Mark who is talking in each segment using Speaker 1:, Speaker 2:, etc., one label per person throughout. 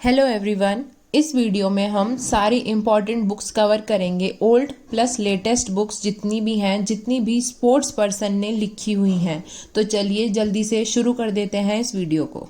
Speaker 1: Hello everyone. इस video में हम सारी इम्पॉर्टेंट बुक्स कवर करेंगे। ओल्ड प्लस लेटेस्ट बुक्स जितनी भी हैं, जितनी भी स्पोर्ट्स पर्सन ने लिखी हुई हैं। तो चलिए जल्दी से शुरू कर देते हैं इस वीडियो को।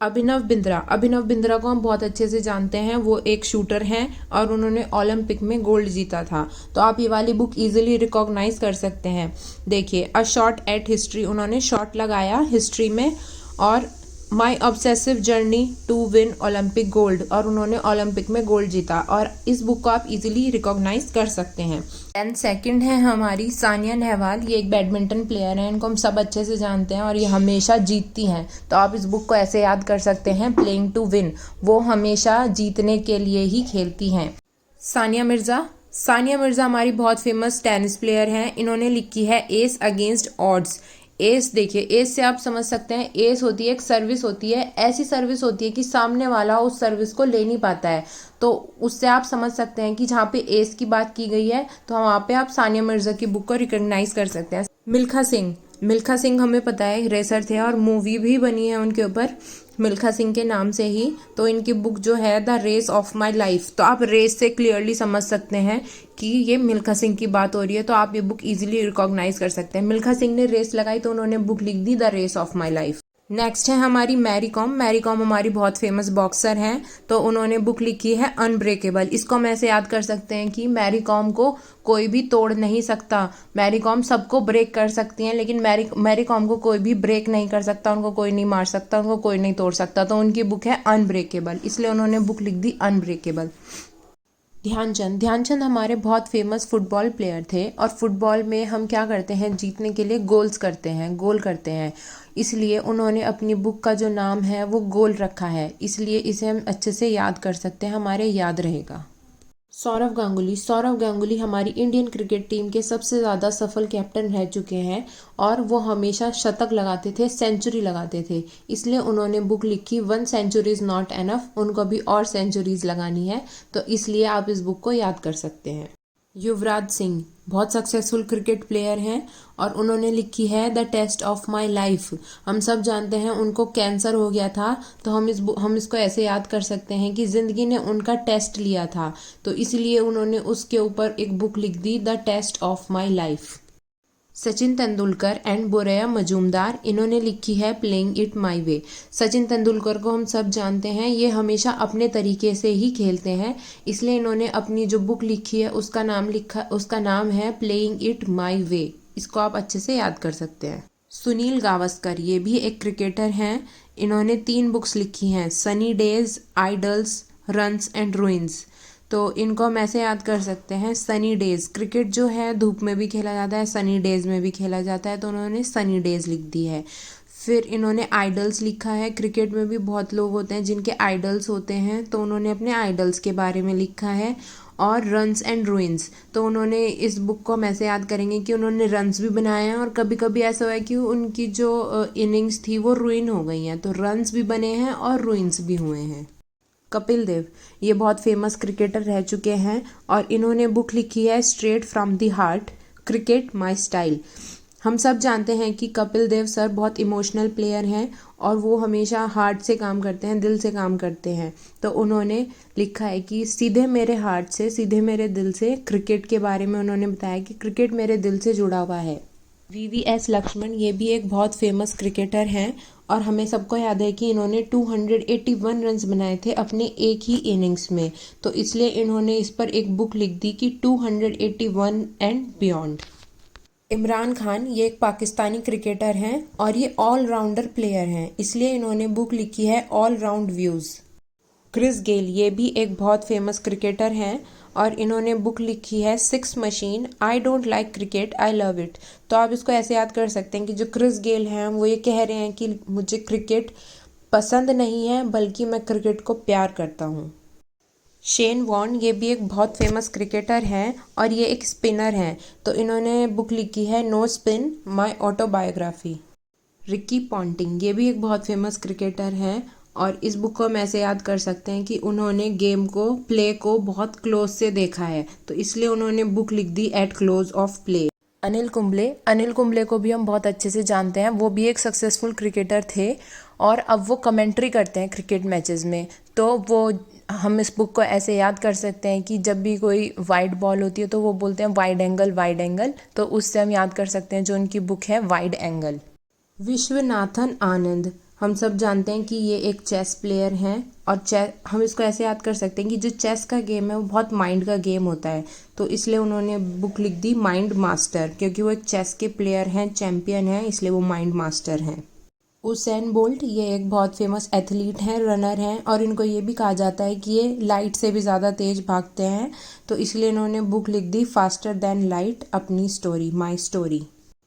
Speaker 1: अभिनव बिंद्रा को हम बहुत अच्छे से जानते हैं। वो एक शूटर हैं और उन्होंने ओलंपिक में गोल्ड जीता था। तो आप ये वाली बुक इजीली रिकॉग्नाइज कर सकते हैं। देखिए, अ शॉट एट हिस्ट्री, उन्होंने शॉट लगाया हिस्ट्री में। और my obsessive journey to win Olympic gold, और उन्होंने ओलंपिक में गोल्ड जीता। और इस बुक को आप इजीली रिकॉग्नाइज कर सकते हैं। एंड सेकंड है हमारी सानिया नेहवाल। ये एक बैडमिंटन प्लेयर है, इनको हम सब अच्छे से जानते हैं और ये हमेशा जीतती हैं। तो आप इस बुक को ऐसे याद कर सकते हैं, प्लेइंग टू विन। वो हमेशा जीतने के लिए ही खेलती हैं। सानिया मिर्जा हमारी बहुत फेमस टेनिस प्लेयर हैं। इन्होंने लिखी है एस अगेंस्ट ऑड्स। एस, देखिए, एस से आप समझ सकते हैं, एस होती है एक सर्विस होती है, ऐसी सर्विस होती है कि सामने वाला उस सर्विस को ले नहीं पाता है। तो उससे आप समझ सकते हैं कि जहाँ पे एस की बात की गई है तो वहाँ पे आप सानिया मिर्जा की बुक को रिकॉग्नाइज कर सकते हैं। मिल्खा सिंह हमें पता है रेसर थे और मूवी भी बनी है उनके ऊपर मिल्खा सिंह के नाम से ही। तो इनकी बुक जो है the race of my life, तो आप रेस से क्लियरली समझ सकते हैं कि ये मिल्खा सिंह की बात हो रही है। तो आप ये बुक इजीली रिकॉग्नाइज कर सकते हैं। मिल्खा सिंह ने रेस लगाई तो उन्होंने बुक लिख दी the race of my life. Next है हमारी मैरी कॉम हमारी बहुत फेमस बॉक्सर हैं। तो उन्होंने बुक लिखी है अनब्रेकेबल। इसको हम ऐसे याद कर सकते हैं कि मैरी कॉम को कोई भी तोड़ नहीं सकता। मैरी कॉम सबको ब्रेक कर सकती हैं, लेकिन मैरी कॉम को कोई भी ब्रेक नहीं कर सकता, उनको कोई नहीं मार सकता, उनको कोई नहीं तोड़ सकता। तो उनकी बुक है अनब्रेकेबल, इसलिए उन्होंने बुक लिख दी अनब्रेकेबल। ध्यानचंद हमारे बहुत फेमस फुटबॉल प्लेयर थे। और फुटबॉल में हम क्या करते हैं, जीतने के लिए गोल करते हैं। इसलिए उन्होंने अपनी बुक का जो नाम है वो गोल रखा है, इसलिए इसे हम अच्छे से याद कर सकते हैं, हमारे याद रहेगा। सौरव गांगुली हमारी इंडियन क्रिकेट टीम के सबसे ज़्यादा सफल कैप्टन रह चुके हैं। और वो हमेशा शतक लगाते थे, सेंचुरी लगाते थे। इसलिए उन्होंने बुक लिखी 1 सेंचुरी इज़ नॉट एनफ। उनको भी और सेंचुरीज लगानी है, तो इसलिए आप इस बुक को याद कर सकते हैं। युवराज सिंह बहुत सक्सेसफुल क्रिकेट प्लेयर हैं और उन्होंने लिखी है the test of my life. हम सब जानते हैं उनको कैंसर हो गया था, तो हम इसको ऐसे याद कर सकते हैं कि जिंदगी ने उनका टेस्ट लिया था। तो इसलिए उन्होंने उसके ऊपर एक बुक लिख दी the test of my life. Sachin Tendulkar and Boria Majumdar, इन्होंने लिखी है playing it my way. Sachin Tendulkar को हम सब जानते हैं, ये हमेशा अपने तरीके से ही खेलते हैं। इसलिए इन्होंने अपनी जो बुक लिखी है उसका नाम है प्लेइंग इट माई वे। इसको आप अच्छे से याद कर सकते हैं। सुनील गावस्कर, ये भी एक क्रिकेटर हैं। इन्होंने 3 बुक्स लिखी हैं, Sunny days, idols, runs and ruins. तो इनको हम ऐसे याद कर सकते हैं, सनी डेज, क्रिकेट जो है धूप में भी खेला जाता है, सनी डेज में भी खेला जाता है, तो उन्होंने सनी डेज लिख दी है। फिर इन्होंने आइडल्स लिखा है। क्रिकेट में भी बहुत लोग होते हैं जिनके आइडल्स होते हैं, तो उन्होंने अपने आइडल्स के बारे में लिखा है। और रन्स एंड रूइंस, तो उन्होंने इस बुक को हम ऐसे याद करेंगे कि उन्होंने रन्स भी बनाए हैं और कभी कभी ऐसा हुआ है कि उनकी जो इनिंग्स थी वो रुइन हो गई हैं, तो रन्स भी बने हैं और रूइंस भी हुए हैं। कपिल देव, ये बहुत फेमस क्रिकेटर रह चुके हैं और इन्होंने बुक लिखी है straight from the heart, cricket my style. हम सब जानते हैं कि कपिल देव सर बहुत इमोशनल प्लेयर हैं और वो हमेशा हार्ट से काम करते हैं, दिल से काम करते हैं। तो उन्होंने लिखा है कि सीधे मेरे हार्ट से, सीधे मेरे दिल से, क्रिकेट के बारे में उन्होंने बताया कि क्रिकेट मेरे दिल से जुड़ा हुआ है। VVS लक्ष्मण, ये भी एक बहुत फेमस क्रिकेटर हैं और हमें सबको याद है कि इन्होंने 281 रन्स बनाए थे अपने एक ही इनिंग्स में। तो इसलिए इन्होंने इस पर एक बुक लिख दी कि 281 एंड बियॉन्ड। इमरान खान, ये एक पाकिस्तानी क्रिकेटर हैं और ये ऑलराउंडर प्लेयर हैं, इसलिए इन्होंने बुक लिखी है all round views. Chris Gayle, ये भी एक बहुत फेमस क्रिकेटर हैं और इन्होंने बुक लिखी है 6 machine, I don't like cricket, I love it. तो आप इसको ऐसे याद कर सकते हैं कि जो क्रिस गेल हैं वो ये कह रहे हैं कि मुझे क्रिकेट पसंद नहीं है, बल्कि मैं क्रिकेट को प्यार करता हूँ। शेन वॉर्न, ये भी एक बहुत फेमस क्रिकेटर हैं और ये एक स्पिनर हैं, तो इन्होंने बुक लिखी है no spin, my autobiography. Ricky Ponting, ये भी एक बहुत फेमस क्रिकेटर हैं और इस बुक को हम ऐसे याद कर सकते हैं कि उन्होंने गेम को, प्ले को बहुत क्लोज से देखा है, तो इसलिए उन्होंने बुक लिख दी at close of play. Anil Kumble को भी हम बहुत अच्छे से जानते हैं। वो भी एक सक्सेसफुल क्रिकेटर थे और अब वो कमेंट्री करते हैं क्रिकेट मैचेस में। तो वो हम इस बुक को ऐसे याद कर सकते हैं कि जब भी कोई वाइड बॉल होती है तो वो बोलते हैं वाइड एंगल वाइड एंगल, तो उससे हम याद कर सकते हैं जो उनकी बुक है वाइड एंगल। विश्वनाथन आनंद, हम सब जानते हैं कि ये एक चेस प्लेयर हैं और चेस हम इसको ऐसे याद कर सकते हैं कि जो चेस का गेम है वो बहुत माइंड का गेम होता है, तो इसलिए उन्होंने बुक लिख दी माइंड मास्टर, क्योंकि वो एक चेस के प्लेयर हैं, चैंपियन हैं, इसलिए वो माइंड मास्टर हैं। उसेन बोल्ट, ये एक बहुत फेमस एथलीट हैं, रनर हैं, और इनको ये भी कहा जाता है कि ये लाइट से भी ज़्यादा तेज भागते हैं, तो इसलिए इन्होंने बुक लिख दी फास्टर देन लाइट, अपनी story, my story.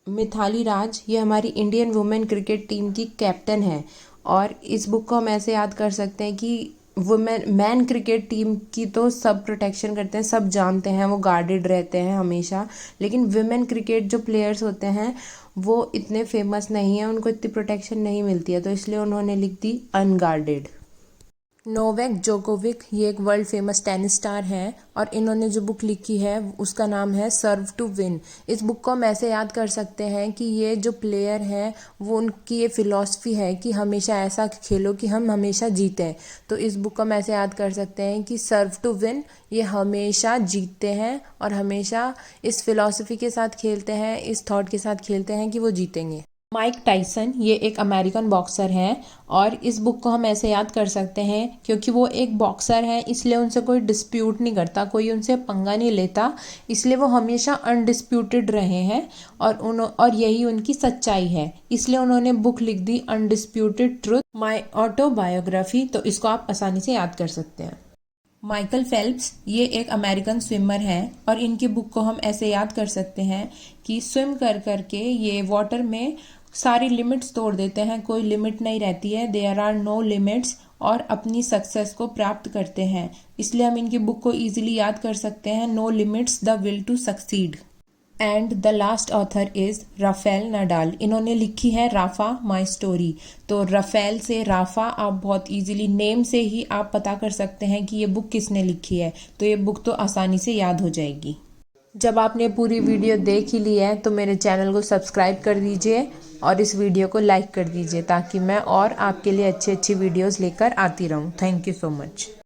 Speaker 1: Mithali Raj, ये हमारी इंडियन वुमेन क्रिकेट टीम की कैप्टन है, और इस बुक को हम ऐसे याद कर सकते हैं कि वुमेन मैन क्रिकेट टीम की तो सब प्रोटेक्शन करते हैं, सब जानते हैं, वो गार्डेड रहते हैं हमेशा, लेकिन वुमेन क्रिकेट जो प्लेयर्स होते हैं वो इतने फेमस नहीं है, उनको इतनी प्रोटेक्शन नहीं मिलती है, तो इसलिए उन्होंने लिख दी अनगार्डेड। नोवेक जोकोविक, ये एक वर्ल्ड फेमस टेनिस स्टार हैं, और इन्होंने जो बुक लिखी है उसका नाम है सर्व टू विन। इस बुक को हम ऐसे याद कर सकते हैं कि ये जो प्लेयर हैं वो उनकी ये फिलॉसफी है कि हमेशा ऐसा खेलो कि हम हमेशा जीतें, तो इस बुक को हम ऐसे याद कर सकते हैं कि सर्व टू विन, ये हमेशा जीतते हैं और हमेशा इस फिलॉसफी के साथ खेलते हैं, इस थॉट के साथ खेलते हैं कि वो जीतेंगे। माइक टाइसन, ये एक अमेरिकन बॉक्सर हैं, और इस बुक को हम ऐसे याद कर सकते हैं क्योंकि वो एक बॉक्सर हैं, इसलिए उनसे कोई डिस्प्यूट नहीं करता, कोई उनसे पंगा नहीं लेता, इसलिए वो हमेशा अनडिस्प्यूटेड रहे हैं, और यही उनकी सच्चाई है, इसलिए उन्होंने बुक लिख दी अनडिस्प्यूटेड ट्रुथ, माई ऑटोबायोग्राफी, तो इसको आप आसानी से याद कर सकते हैं। माइकल फेल्प्स, ये एक अमेरिकन स्विमर हैं, और इनकी बुक को हम ऐसे याद कर सकते हैं कि स्विम कर करके ये वाटर में सारी लिमिट्स तोड़ देते हैं, कोई लिमिट नहीं रहती है, देयर आर नो लिमिट्स, और अपनी सक्सेस को प्राप्त करते हैं, इसलिए हम इनकी बुक को इजीली याद कर सकते हैं, no limits the will to succeed. And the last author is Rafael Nadal, इन्होंने लिखी है राफा माई स्टोरी, तो राफेल से राफा आप बहुत इजीली नेम से ही आप पता कर सकते हैं कि ये बुक किसने लिखी है, तो ये बुक तो आसानी से याद हो जाएगी। जब आपने पूरी वीडियो देख ही ली है तो मेरे चैनल को सब्सक्राइब कर दीजिए और इस वीडियो को लाइक कर दीजिए, ताकि मैं और आपके लिए अच्छी अच्छी वीडियोस लेकर आती रहूं। Thank you so much.